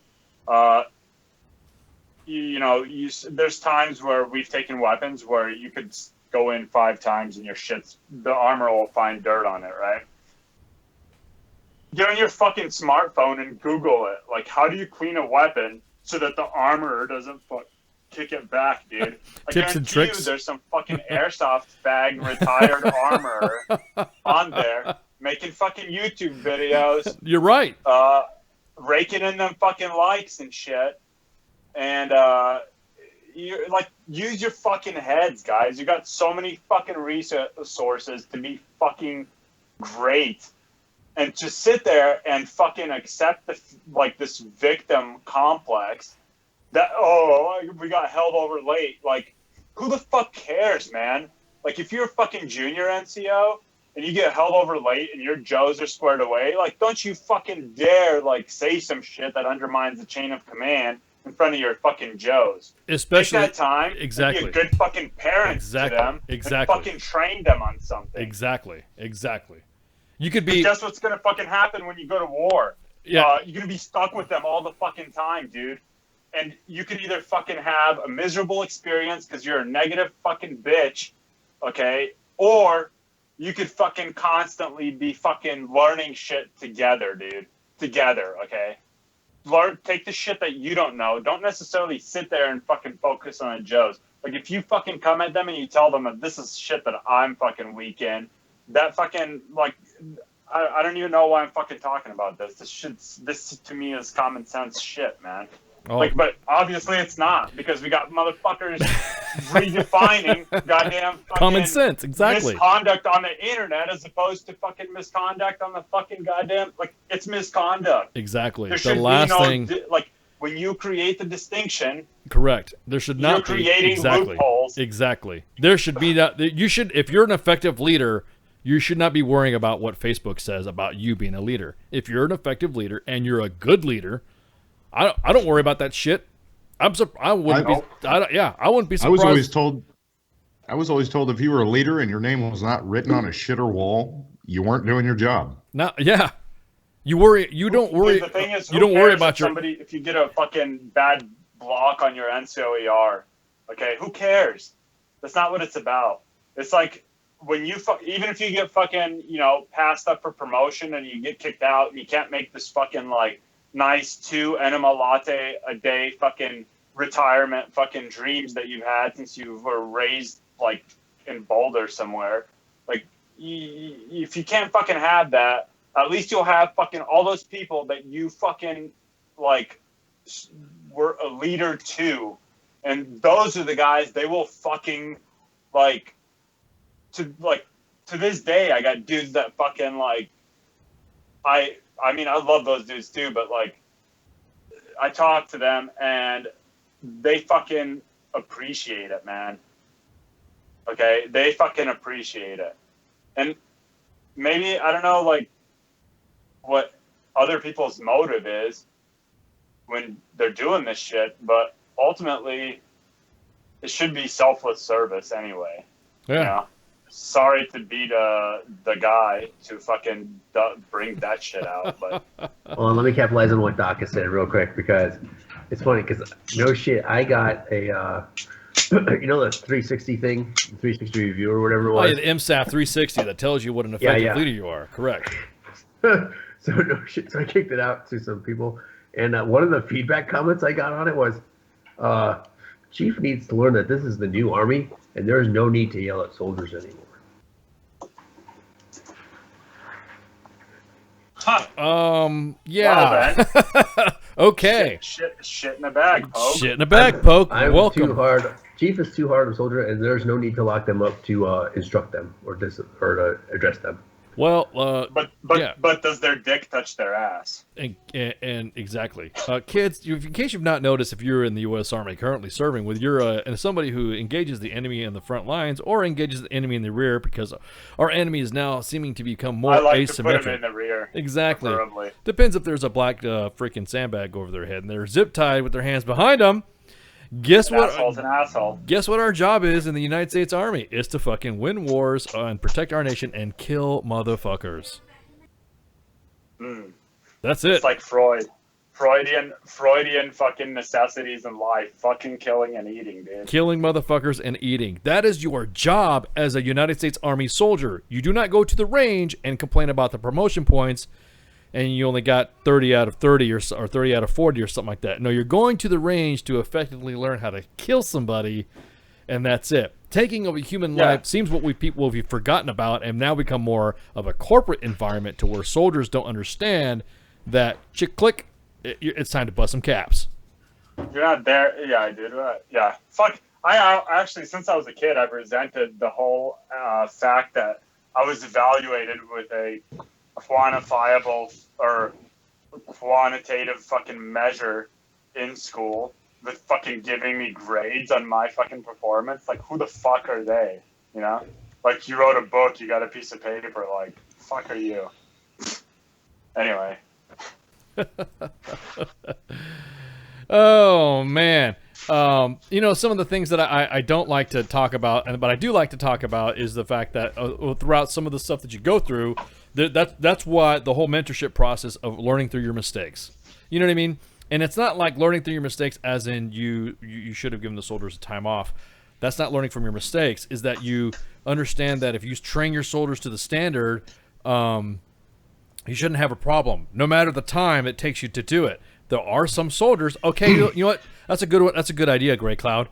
There's times where we've taken weapons where you could go in 5 times and the armor will find dirt on it, right? Get on your fucking smartphone and Google it. Like, how do you clean a weapon so that the armorer doesn't kick it back, dude? I Tips and tricks. There's some fucking airsoft bag retired armorer on there making fucking YouTube videos. You're right. Raking in them fucking likes and shit. And, use your fucking heads, guys. You got so many fucking resources to be fucking great. And to sit there and fucking accept this victim complex that, we got held over late. Like, who the fuck cares, man? Like, if you're a fucking junior NCO and you get held over late and your Joes are squared away, like, don't you fucking dare, like, say some shit that undermines the chain of command in front of your fucking Joes. Especially take that time. Exactly. Be a good fucking parent to them. Exactly. And fucking train them on something. Exactly. You could be. Guess what's gonna fucking happen when you go to war? Yeah. You're gonna be stuck with them all the fucking time, dude. And you could either fucking have a miserable experience because you're a negative fucking bitch, okay? Or you could fucking constantly be fucking learning shit together, dude. Together, okay? Take the shit that you don't know. Don't necessarily sit there and fucking focus on the Joes. Like, if you fucking come at them and you tell them that this is shit that I'm fucking weak in, that fucking, like, I don't even know why I'm fucking talking about this. This to me is common sense shit, man. Oh. Like, but obviously it's not, because we got motherfuckers redefining goddamn fucking common sense, exactly. misconduct on the internet as opposed to fucking misconduct on the fucking goddamn, like, it's misconduct. Exactly. There The should last be no, thing, like, when you create the distinction, correct. There should not you're be creating exactly. loopholes. Exactly. There should be not. You should, if you're an effective leader, you should not be worrying about what Facebook says about you being a leader. If you're an effective leader and you're a good leader, I don't worry about that shit. I wouldn't be surprised. I was always told if you were a leader and your name was not written on a shitter wall, you weren't doing your job. No, yeah. You worry. You don't worry. The thing is, you don't worry about somebody if you get a fucking bad block on your NCOER. Okay, who cares? That's not what it's about. It's like when you even if you get fucking passed up for promotion and you get kicked out and you can't make this fucking like nice 2 enema latte a day fucking retirement fucking dreams that you've had since you were raised like in Boulder somewhere. Like if you can't fucking have that, at least you'll have fucking all those people that you fucking like were a leader to, and those are the guys they will fucking like to this day. I got dudes that fucking like I mean, I love those dudes too, but like, I talk to them and they fucking appreciate it, man. Okay? They fucking appreciate it. And maybe, I don't know, like, what other people's motive is when they're doing this shit, but ultimately, it should be selfless service anyway. Yeah. You know? Sorry to be the guy to fucking bring that shit out, but well, let me capitalize on what Doc has said real quick, because it's funny, because no shit, I got a the 360 thing, 360 review or whatever it was. Oh, yeah, the MSAF 360 that tells you what an effective leader you are. Correct. So no shit, so I kicked it out to some people, and one of the feedback comments I got on it was, Chief needs to learn that this is the new Army, and there's no need to yell at soldiers anymore. Yeah. Well, okay. Shit in the bag, Poke. Shit in the bag, Poke. I'm Welcome. too hard. Chief is too hard of a soldier, and there's no need to lock them up to instruct them or to address them. Well, but does their dick touch their ass? And exactly, kids. In case you've not noticed, if you're in the U.S. Army currently serving, with you're and somebody who engages the enemy in the front lines or engages the enemy in the rear, because our enemy is now seeming to become more asymmetric. To put them in the rear. Exactly. Preferably. Depends if there's a black freaking sandbag over their head and they're zip tied with their hands behind them. Guess what? Asshole's an asshole. Guess what our job is in the United States Army? Is to fucking win wars and protect our nation and kill motherfuckers. That's it. It's like Freudian fucking necessities in life. Fucking killing and eating, dude. Killing motherfuckers and eating. That is your job as a United States Army soldier. You do not go to the range and complain about the promotion points and you only got 30 out of 30 or 30 out of 40 or something like that. No, you're going to the range to effectively learn how to kill somebody, and that's it. Taking of a human life seems what we've forgotten about, and now become more of a corporate environment to where soldiers don't understand that click, it's time to bust some caps. You're not there. Yeah, dude. Yeah. Fuck. I actually, since I was a kid, I've resented the whole fact that I was evaluated with a quantifiable or quantitative fucking measure in school with fucking giving me grades on my fucking performance. Like, who the fuck are they? You know? Like, you wrote a book, you got a piece of paper, like, fuck are you? Anyway. Oh man. You know, some of the things that I don't like to talk about, but I do like to talk about, is the fact that throughout some of the stuff that you go through, that's why the whole mentorship process of learning through your mistakes. You know what I mean? And it's not like learning through your mistakes as in you should have given the soldiers time off. That's not learning from your mistakes. Is that you understand that if you train your soldiers to the standard, you shouldn't have a problem, no matter the time it takes you to do it. There are some soldiers. Okay, you know what? That's a good one. That's a good idea, Gray Cloud.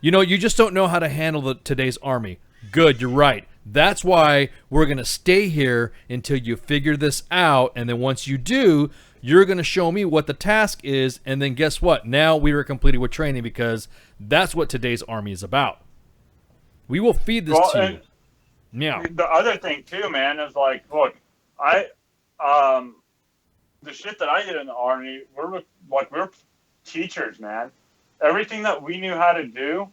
You know, you just don't know how to handle today's army. Good, you're right. That's why we're gonna stay here until you figure this out, and then once you do, you're gonna show me what the task is, and then guess what? Now we are completed with training, because that's what today's army is about. We will feed this to you. Yeah. The other thing too, man, is like, look, the shit that I did in the army, we're teachers, man. Everything that we knew how to do,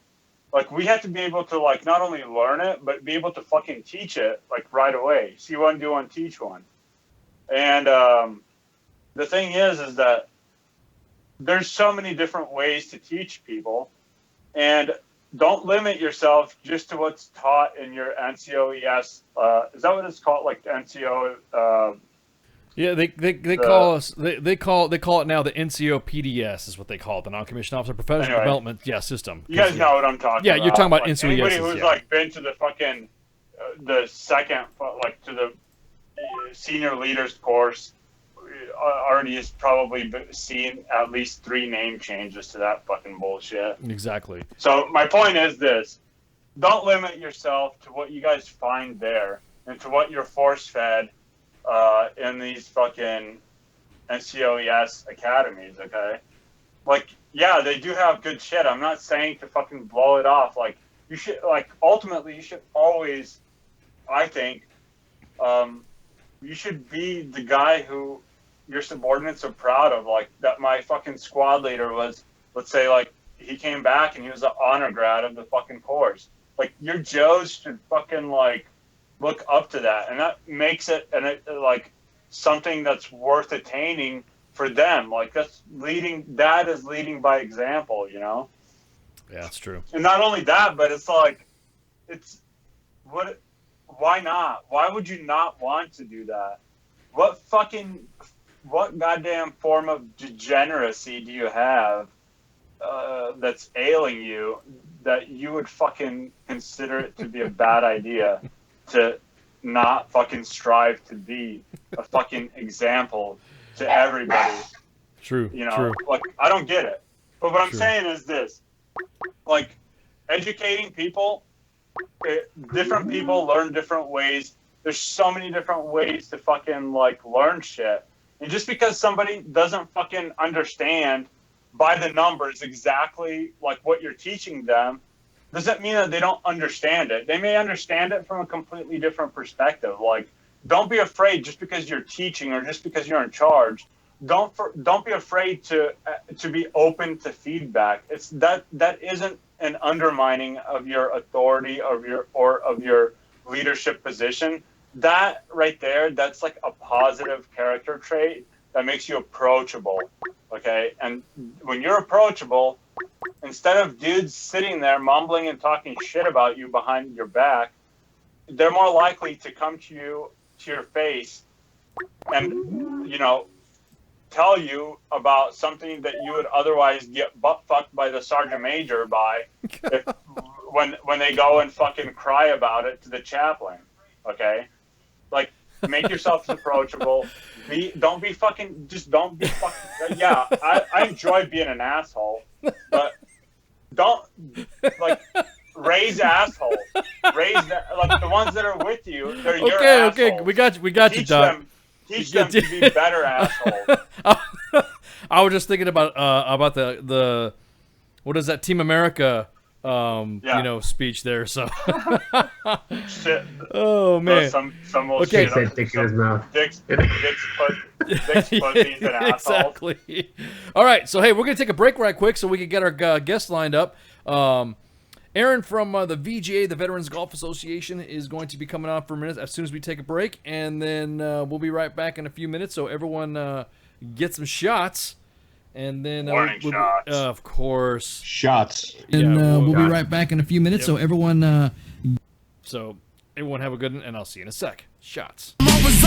like, we had to be able to, like, not only learn it, but be able to fucking teach it, like, right away. See one, do one, teach one. And the thing is that there's so many different ways to teach people, and don't limit yourself just to what's taught in your NCOES. Is that what it's called? Like NCO? Yeah, they call it now the NCO PDS is what they call it, the non-commissioned officer professional development system. You guys know what I'm talking about. Yeah, you're talking about like, NCOES. Anybody who's like been to the fucking the second, like, to the senior leaders course, already has probably seen at least 3 name changes to that fucking bullshit. Exactly. So my point is this: don't limit yourself to what you guys find there and to what you're force fed in these fucking NCOES academies, okay? Like, yeah, they do have good shit. I'm not saying to fucking blow it off. Like, you should, like, ultimately, you should always, I think, you should be the guy who your subordinates are proud of. Like, that my fucking squad leader was, let's say, like, he came back and he was an honor grad of the fucking course. Like, your Joes should fucking, like, look up to that, and that makes it like something that's worth attaining for them. Like, that is leading by example, you know? Yeah, that's true. And not only that, but it's like, why not? Why would you not want to do that? What goddamn form of degeneracy do you have that's ailing you that you would fucking consider it to be a bad idea to not fucking strive to be a fucking example to everybody? True. You know, true. like, I don't get it. But what I'm True. saying is this: like, educating people, different people learn different ways. There's so many different ways to fucking, like, learn shit. And just because somebody doesn't fucking understand by the numbers exactly, like, what you're teaching them, doesn't mean that they don't understand it. They may understand it from a completely different perspective. Like, don't be afraid just because you're teaching or just because you're in charge. Don't be afraid to be open to feedback. It's that isn't an undermining of your authority of your leadership position. That right there, that's like a positive character trait that makes you approachable. Okay, and when you're approachable, instead of dudes sitting there mumbling and talking shit about you behind your back, they're more likely to come to you, to your face, and, you know, tell you about something that you would otherwise get butt fucked by the sergeant major by when they go and fucking cry about it to the chaplain. Okay, like, make yourself approachable. Don't be fucking. Yeah, I enjoy being an asshole, but don't, like, raise assholes. Raise that, like, the ones that are with you. They're your assholes. Okay, we got you, Doc. Teach them to be better assholes. I was just thinking about the what is that, Team America you know, speech there. So shit. Oh man. Some will okay. Dick's in his mouth. Dick's pussies and assholes. Exactly. All right. So hey, we're gonna take a break right quick so we can get our guests lined up. Aaron from the VGA, the Veterans Golf Association, is going to be coming on for a minute as soon as we take a break, and then we'll be right back in a few minutes. So everyone get some shots, And then Warning shots. of course, shots. And Yeah, we'll be got it. right back in a few minutes. Yep. So everyone, So everyone have a good one, and I'll see you in a sec. Shots. I'm always